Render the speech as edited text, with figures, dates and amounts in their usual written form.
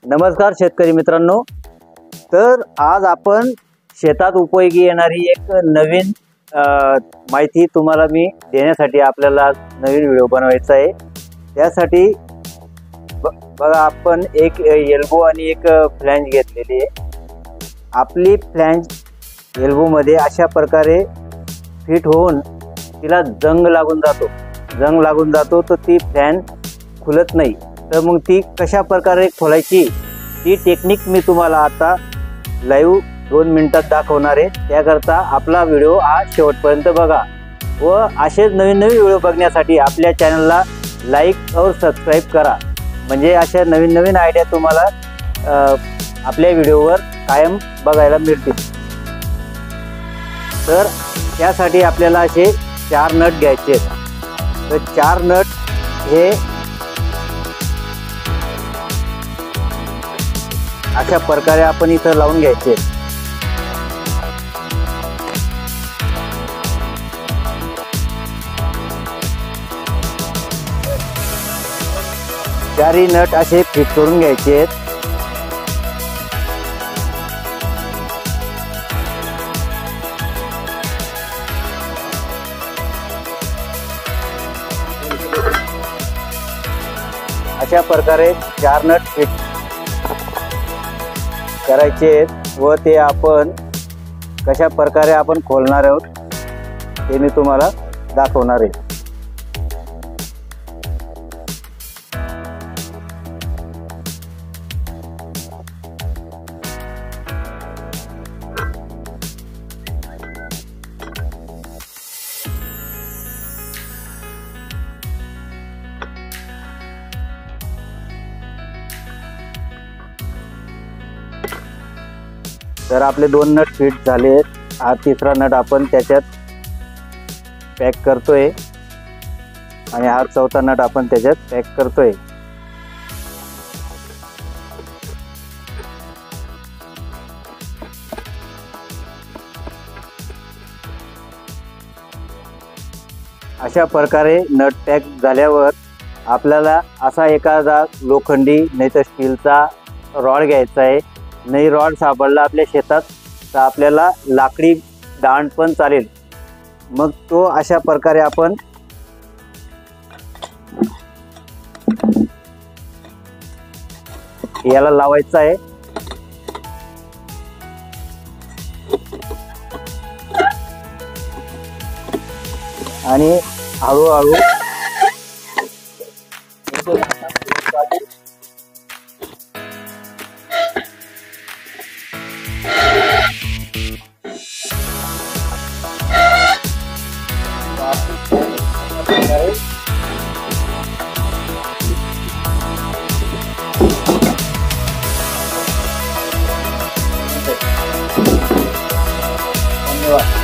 नमस्कार शेतकरी मित्रांनो। तर आज आपण शेतात उपयोगी येणारी एक नवीन माहिती तुम्हाला मी देण्यासाठी आपल्याला नवीन व्हिडिओ बनवायचा आहे। त्यासाठी बघा आपण एक एल्बो आणि एक फ्लॅंज घेतलेली आहे। आपली फ्लॅंज एल्बो मध्ये अशा प्रकारे फिट होऊन तिला जंग लागून जातो तर ती फॅन खुलत नाही। तर मग ती कशा प्रकारे खोलायची ती टेक्निक मी तुम्हाला आता लाईव्ह 2 मिनिटात दाखवणार आहे। त्याकरता आपला व्हिडिओ आज शेवटपर्यंत बघा व असेच नवीन व्हिडिओ बघण्यासाठी आपल्या चॅनलला लाईक और सबस्क्राइब करा, म्हणजे अशा नवीन आयडिया तुम्हाला आपल्या व्हिडिओवर कायम बघायला मिळतील। तर त्यासाठी आपल्याला असे 4 नट घ्यायचे आहेत। तर 4 नट हे अशा प्रकारे आपण इथं लावून घ्यायचे। चारही नट असे फिट करून घ्यायचे आहेत। अशा प्रकारे 4 नट फिट करायचे आहेत व ते आपण कशा प्रकारे आपण खोलणार आहोत ते मी तुम्हाला दाखवणार आहे। तर आपले 2 नट फिट झाले आहेत। हा तिसरा नट आपण त्याच्यात पॅक करतोय आणि हा चौथा नट आपण त्याच्यात पॅक करतोय। अशा प्रकारे नट पॅक झाल्यावर आपल्याला असा एखादा लोखंडी नाही तर स्टीलचा रॉड घ्यायचा आहे। नाही रॉड सापडला आपल्या शेतात तर आपल्याला लाकडी दांड पण चालेल। मग तो अशा प्रकारे आपण याला लावायचा आहे आणि हळूहळू धन्यवाद।